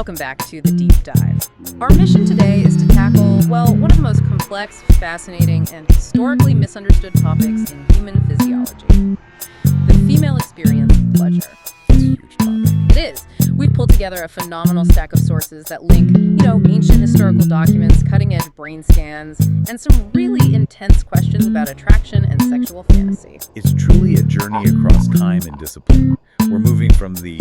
Welcome back to The Deep Dive. Our mission today is to tackle, well, one of the most complex, fascinating, and historically misunderstood topics in human physiology. The female experience of pleasure. It's a huge topic. It is. We've pulled together a phenomenal stack of sources that link, ancient historical documents, cutting-edge brain scans, and some really intense questions about attraction and sexual fantasy. It's truly a journey across time and discipline. We're moving from the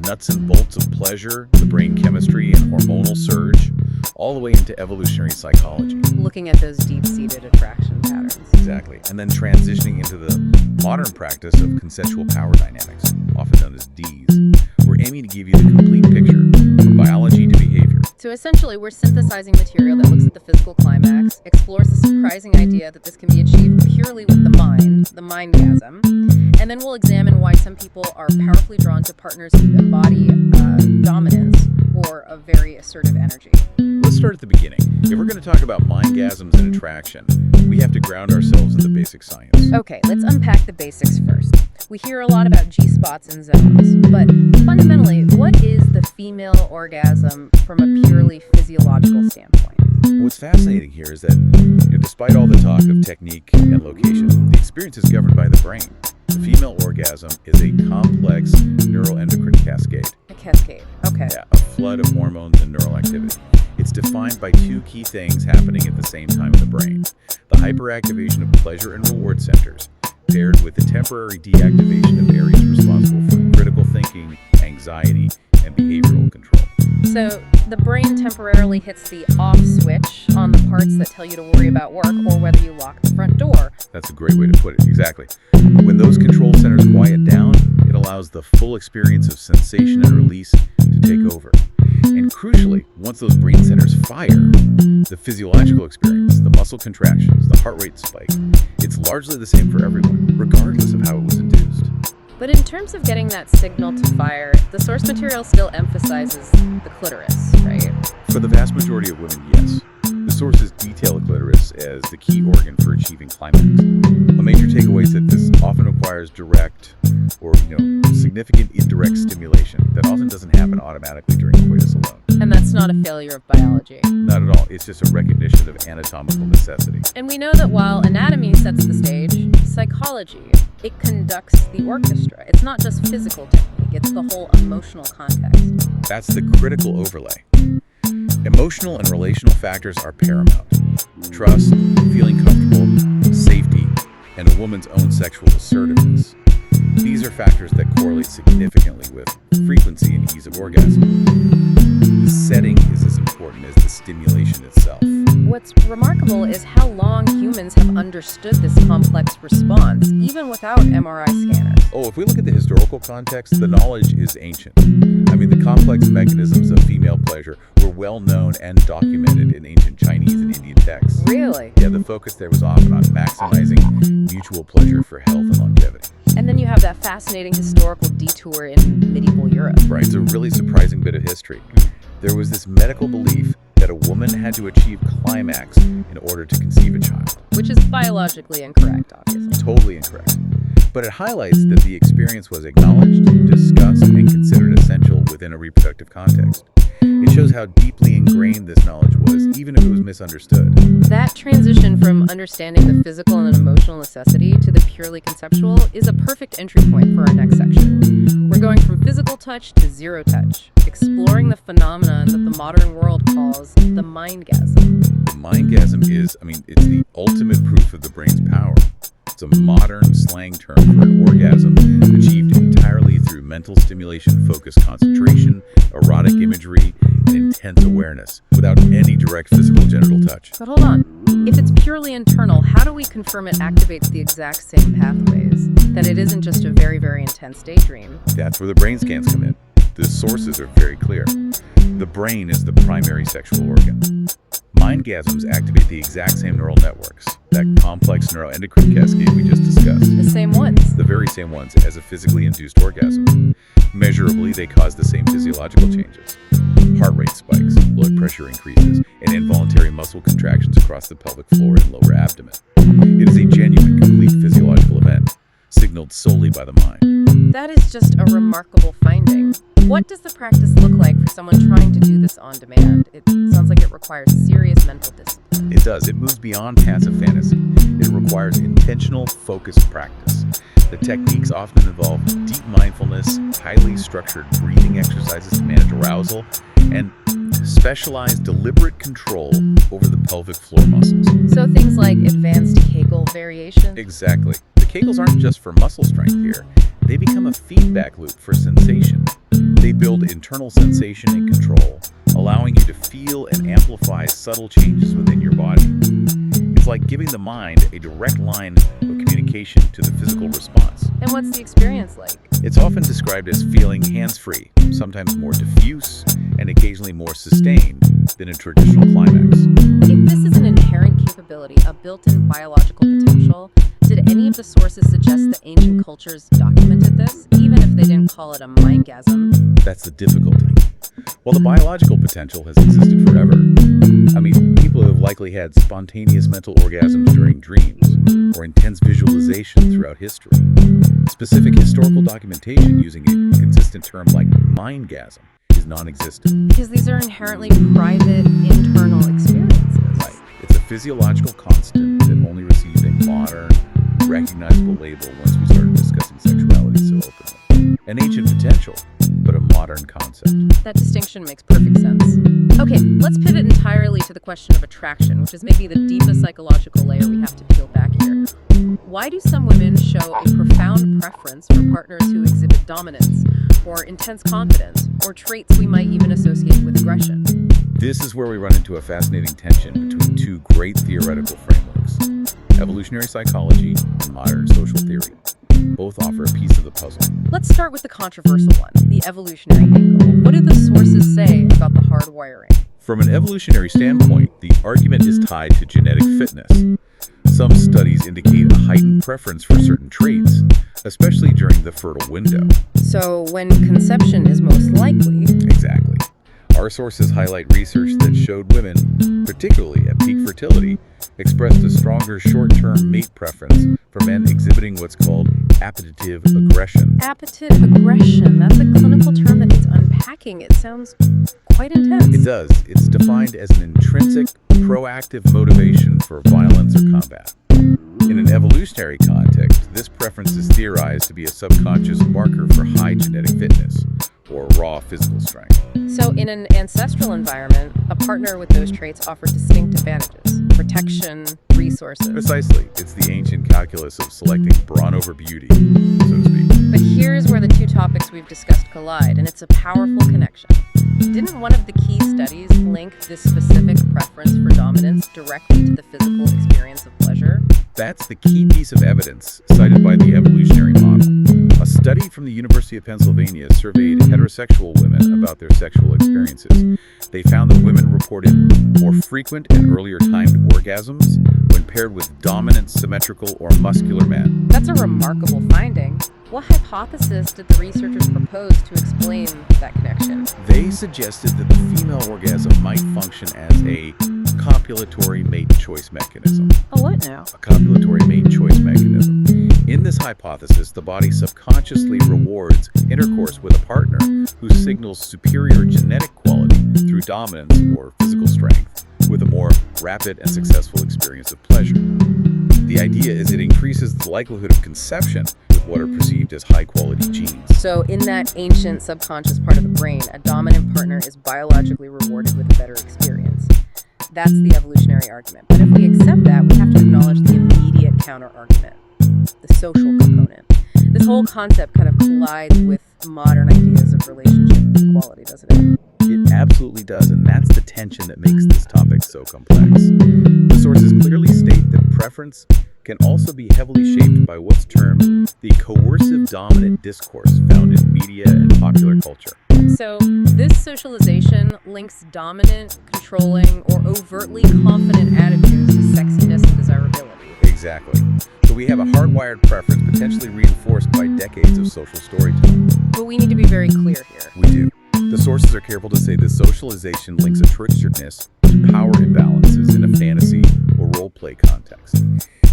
nuts and bolts of pleasure, the brain chemistry and hormonal surge, all the way into evolutionary psychology. Looking at those deep-seated attraction patterns. Exactly. And then transitioning into the modern practice of consensual power dynamics, often known as Ds. We're aiming to give you the complete picture, from biology to behavior. So essentially, we're synthesizing material that looks at the physical climax, explores the surprising idea that this can be achieved purely with the mind, the mindgasm, and then we'll examine why some people are powerfully drawn to partners who embody dominance or a very assertive energy. Let's start at the beginning. If we're going to talk about mindgasms and attraction, we have to ground ourselves in the basic science. Okay, let's unpack the basics first. We hear a lot about G-spots and zones, but fundamentally, what is the female orgasm from a purely physiological standpoint? What's fascinating here is that, despite all the talk of technique and location, the experience is governed by the brain. The female orgasm is a complex neuroendocrine cascade. A cascade, okay. Yeah, a flood of hormones and neural activity. It's defined by two key things happening at the same time in the brain. The hyperactivation of pleasure and reward centers, paired with the temporary deactivation of areas responsible for critical thinking, anxiety, and behavioral control. So the brain temporarily hits the off switch on the parts that tell you to worry about work or whether you lock the front door. That's a great way to put it, exactly. When those control centers quiet down, it allows the full experience of sensation and release to take over. And crucially, once those brain centers fire, the physiological experience, the muscle contractions, the heart rate spike, it's largely the same for everyone, regardless of how it was induced. But in terms of getting that signal to fire, the source material still emphasizes the clitoris, right? For the vast majority of women, yes. The sources detail the clitoris as the key organ for achieving climax. A major takeaway is that this often requires direct or, significant indirect stimulation that often doesn't happen automatically during coitus alone. And that's not a failure of biology. Not at all. It's just a recognition of anatomical necessity. And we know that while anatomy sets the stage, psychology, it conducts the orchestra. It's not just physical technique, it's the whole emotional context. That's the critical overlay. Emotional and relational factors are paramount. Trust, feeling comfortable, safety, and a woman's own sexual assertiveness. These are factors that correlate significantly with frequency and ease of orgasm. The setting is as important as the stimulation itself. What's remarkable is how long humans have understood this complex response, even without MRI scanners. Oh, if we look at the historical context, the knowledge is ancient. The complex mechanisms of female pleasure were well known and documented in ancient Chinese and Indian texts. Really? Yeah, the focus there was often on maximizing mutual pleasure for health and longevity. And then you have that fascinating historical detour in medieval Europe. Right, it's a really surprising bit of history. There was this medical belief that a woman had to achieve climax in order to conceive a child. Which is biologically incorrect, obviously. Totally incorrect. But it highlights that the experience was acknowledged, discussed, and considered essential within a reproductive context. It shows how deeply ingrained this knowledge was, even if it was misunderstood. That transition from understanding the physical and emotional necessity to the purely conceptual is a perfect entry point for our next section. We're going from physical touch to zero touch, exploring the phenomenon that the modern world calls the mindgasm. The mindgasm is, it's the ultimate proof of the brain's power. It's a modern slang term for an orgasm achieved entirely through mental stimulation, focused concentration, erotic imagery, and intense awareness, without any direct physical genital touch. But hold on. If it's purely internal, how do we confirm it activates the exact same pathways? That it isn't just a very, very intense daydream? That's where the brain scans come in. The sources are very clear. The brain is the primary sexual organ. Mindgasms activate the exact same neural networks, that complex neuroendocrine cascade we just discussed. The same ones. The very same ones as a physically induced orgasm. Measurably, they cause the same physiological changes. Heart rate spikes, blood pressure increases, and involuntary muscle contractions across the pelvic floor and lower abdomen. It is a genuine, complete physiological event, signaled solely by the mind. That is just a remarkable finding. What does the practice look like for someone trying to do this on demand? It sounds like it requires serious mental discipline. It does. It moves beyond passive fantasy. It requires intentional, focused practice. The techniques often involve deep mindfulness, highly structured breathing exercises to manage arousal, and specialized deliberate control over the pelvic floor muscles. So things like advanced Kegel variations? Exactly. The Kegels aren't just for muscle strength here. They become a feedback loop for sensation. They build internal sensation and control, allowing you to feel and amplify subtle changes within your body. It's like giving the mind a direct line of communication to the physical response. And what's the experience like? It's often described as feeling hands-free, sometimes more diffuse, and occasionally more sustained than a traditional climax. If this is an inherent capability, a built-in biological potential, did any of the sources suggest that ancient cultures documented this, even if they didn't call it a mindgasm? That's the difficulty. While the biological potential has existed forever, people have likely had spontaneous mental orgasms during dreams or intense visualization throughout history. Specific historical documentation using a consistent term like mindgasm is non-existent. Because these are inherently private, internal experiences. Right. It's a physiological constant that only receives a modern, recognizable label once we started discussing sexuality so openly. An ancient potential, but a modern concept. That distinction makes perfect sense. Okay, let's pivot entirely to the question of attraction, which is maybe the deepest psychological layer we have to peel back here. Why do some women show a profound preference for partners who exhibit dominance, or intense confidence, or traits we might even associate with aggression? This is where we run into a fascinating tension between two great theoretical frameworks: evolutionary psychology and modern social theory. Both offer a piece of the puzzle. Let's start with the controversial one, the evolutionary angle. What do the sources say about the hardwiring? From an evolutionary standpoint, the argument is tied to genetic fitness. Some studies indicate a heightened preference for certain traits, especially during the fertile window. So when conception is most likely... Exactly. Our sources highlight research that showed women, particularly at peak fertility, expressed a stronger short-term mate preference for men exhibiting what's called appetitive aggression. Appetitive aggression, that's a clinical term that needs unpacking. It sounds quite intense. It does. It's defined as an intrinsic, proactive motivation for violence or combat. In an evolutionary context, this preference is theorized to be a subconscious marker for high genetic fitness, or raw physical strength. So in an ancestral environment, a partner with those traits offered distinct advantages: protection, resources. Precisely. It's the ancient calculus of selecting brawn over beauty, so to speak. But here's where the two topics we've discussed collide, and it's a powerful connection. Didn't one of the key studies link this specific preference for dominance directly to the physical experience of pleasure? That's the key piece of evidence cited by the evolutionary model. A study from the University of Pennsylvania surveyed heterosexual women about their sexual experiences. They found that women reported more frequent and earlier timed orgasms when paired with dominant, symmetrical, or muscular men. That's a remarkable finding. What hypothesis did the researchers propose to explain that connection? They suggested that the female orgasm might function as a copulatory mate choice mechanism. Oh, what now? A copulatory mate choice mechanism. In this hypothesis, the body subconsciously rewards intercourse with a partner who signals superior genetic quality through dominance or physical strength, with a more rapid and successful experience of pleasure. The idea is it increases the likelihood of conception with what are perceived as high-quality genes. So in that ancient subconscious part of the brain, a dominant partner is biologically rewarded with a better experience. That's the evolutionary argument. But if we accept that, we have to acknowledge the immediate counter-argument, the social component. This whole concept kind of collides with modern ideas of relationship equality, doesn't it? It absolutely does, and that's the tension that makes this topic so complex. The sources clearly state that preference can also be heavily shaped by what's termed the coercive dominant discourse found in media and popular culture. So this socialization links dominant, controlling, or overtly confident attitudes to sexiness and desirability. Exactly. So we have a hardwired preference potentially reinforced by decades of social storytelling. But we need to be very clear here. We do. The sources are careful to say this socialization links attractiveness to power imbalances in a fantasy or role-play context.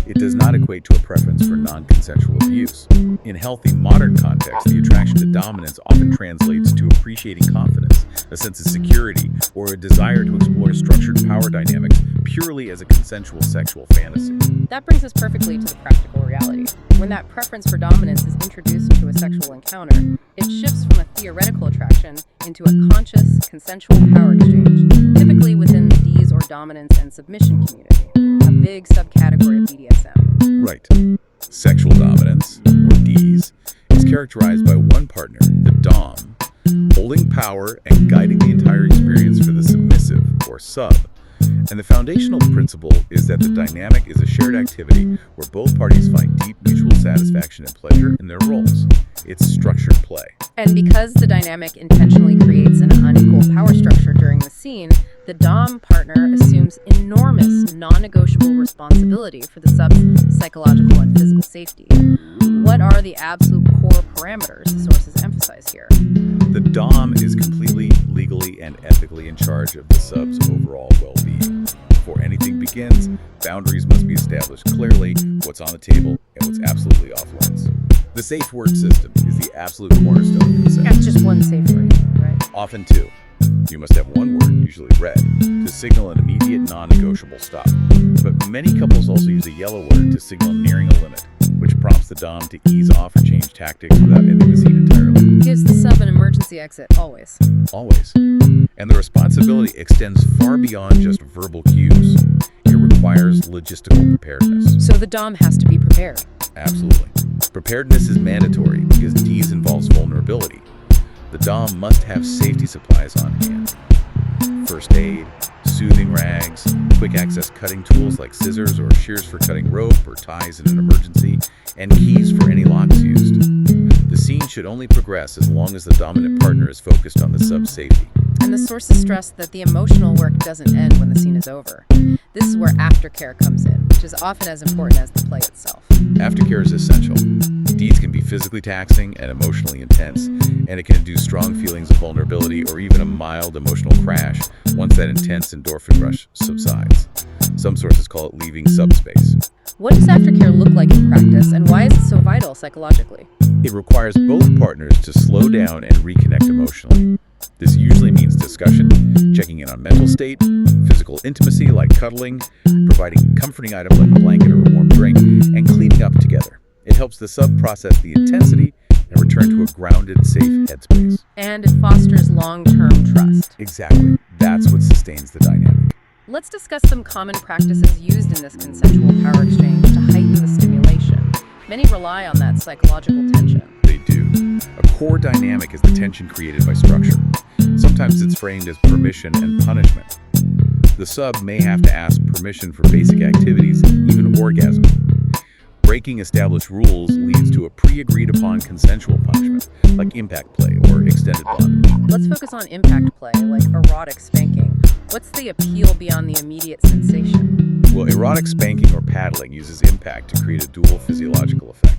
It does not equate to a preference for non-consensual abuse. In healthy, modern contexts, the attraction to dominance often translates to appreciating confidence, a sense of security, or a desire to explore structured power dynamics purely as a consensual sexual fantasy. That brings us perfectly to the practical reality. When that preference for dominance is introduced into a sexual encounter, it shifts from a theoretical attraction into a conscious, consensual power exchange, typically within the D's or dominance and submission community, a big subcategory of BDSM. Right. Sexual dominance, or Ds, is characterized by one partner, the Dom, holding power and guiding the entire experience for the submissive, or sub. And the foundational principle is that the dynamic is a shared activity where both parties find deep mutual satisfaction and pleasure in their roles. It's structured play. And because the dynamic intentionally creates an unequal power structure during the scene, the Dom partner assumes enormous, non-negotiable responsibility for the sub's psychological and physical safety. What are the absolute core parameters the sources emphasize here? The Dom is completely, legally, and ethically in charge of the sub's overall well-being. Before anything begins, boundaries must be established clearly, what's on the table and what's absolutely off limits. The safe word system is the absolute cornerstone of consent. That's just one safe word, right? Often two. You must have one word, usually red, to signal an immediate non-negotiable stop. But many couples also use a yellow word to signal nearing a limit, which prompts the Dom to ease off or change tactics without ending the scene entirely. Gives the sub an emergency exit, always. Always. And the responsibility extends far beyond just verbal cues. It requires logistical preparedness. So the Dom has to be prepared. Absolutely. Preparedness is mandatory because D's involves vulnerability. The Dom must have safety supplies on hand. First aid, soothing rags, quick access cutting tools like scissors or shears for cutting rope or ties in an emergency, and keys for any locks used. The scene should only progress as long as the dominant partner is focused on the sub's safety. And the sources stress that the emotional work doesn't end when the scene is over. This is where aftercare comes in, which is often as important as the play itself. Aftercare is essential. Deeds can be physically taxing and emotionally intense, and it can induce strong feelings of vulnerability or even a mild emotional crash once that intense endorphin rush subsides. Some sources call it leaving subspace. What does aftercare look like in practice, and why is it so vital psychologically? It requires both partners to slow down and reconnect emotionally. This usually means discussion, checking in on mental state, physical intimacy like cuddling, providing comforting items like a blanket or a warm drink, and cleaning up together. It helps the sub process the intensity and return to a grounded, safe headspace. And it fosters long-term trust. Exactly. That's what sustains the dynamic. Let's discuss some common practices used in this consensual power exchange to heighten the stimulation. Many rely on that psychological tension. They do. A core dynamic is the tension created by structure. Sometimes it's framed as permission and punishment. The sub may have to ask permission for basic activities, even orgasm. Breaking established rules leads to a pre-agreed-upon consensual punishment, like impact play or extended bondage. Let's focus on impact play, like erotic spanking. What's the appeal beyond the immediate sensation? Well, erotic spanking or paddling uses impact to create a dual physiological effect.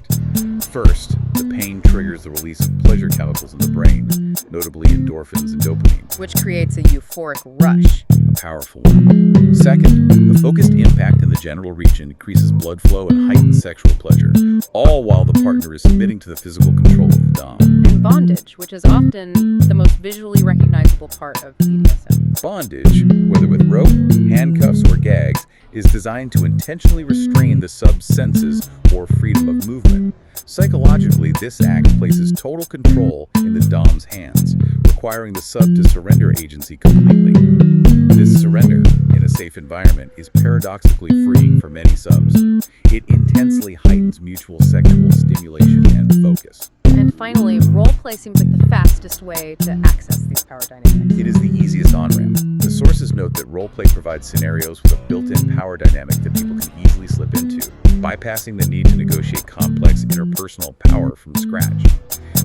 First, the pain triggers the release of pleasure chemicals in the brain, notably endorphins and dopamine, Which creates a euphoric rush. a powerful one. Second, the focused impact in the genital region increases blood flow and heightens sexual pleasure, all while the partner is submitting to the physical control of the Dom. And bondage, which is often the most visually recognizable part of BDSM. Bondage, whether with rope, handcuffs, or gags, is designed to intentionally restrain the sub's senses or freedom of movement. Psychologically, this act places total control in the Dom's hands, requiring the sub to surrender agency completely. This surrender, in a safe environment, is paradoxically freeing for many subs. It intensely heightens mutual sexual stimulation and focus. And finally, roleplay seems like the fastest way to access these power dynamics. It is the easiest on-ramp. The sources note that roleplay provides scenarios with a built-in power dynamic that people can easily slip into, bypassing the need to negotiate complex interpersonal power from scratch.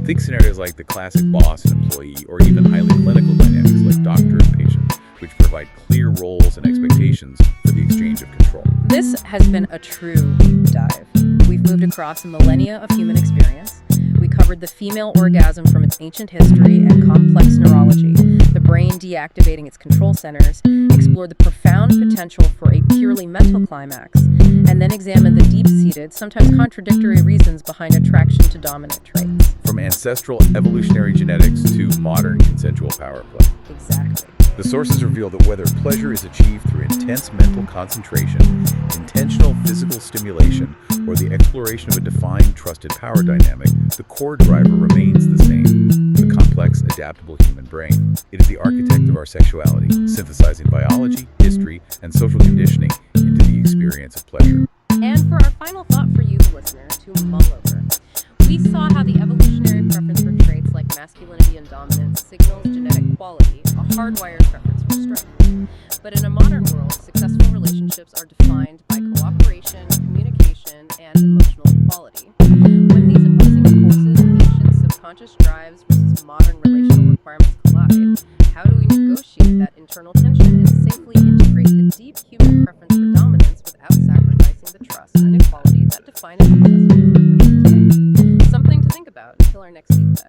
Think scenarios like the classic boss and employee, or even highly clinical dynamics like doctor and patient, which provide clear roles and expectations for the exchange of control. This has been a true deep dive. We've moved across millennia of human experience. We covered the female orgasm from its ancient history and complex neurology, the brain deactivating its control centers, explored the profound potential for a purely mental climax, and then examine the deep-seated, sometimes contradictory reasons behind attraction to dominant traits. From ancestral evolutionary genetics to modern consensual power play. Exactly. The sources reveal that whether pleasure is achieved through intense mental concentration, intentional physical stimulation, or the exploration of a defined, trusted power dynamic, the core driver remains the same: the complex, adaptable human brain. It is the architect of our sexuality, synthesizing biology, history, and social conditioning into the experience of pleasure. And for our final thought for you, the listener, to mull over, we saw how the evolutionary preference for traits like masculinity and dominance signals genetic quality, a hardwired preference for strength. But in a modern world, successful relationships are defined by cooperation, communication, and emotional equality. When these opposing forces, ancient subconscious drives versus modern relational requirements collide, how do we negotiate that internal tension and safely integrate the deep human preference for dominance without sacrificing the trust and equality that define a successful partnership today? Something to think about until our next deep dive.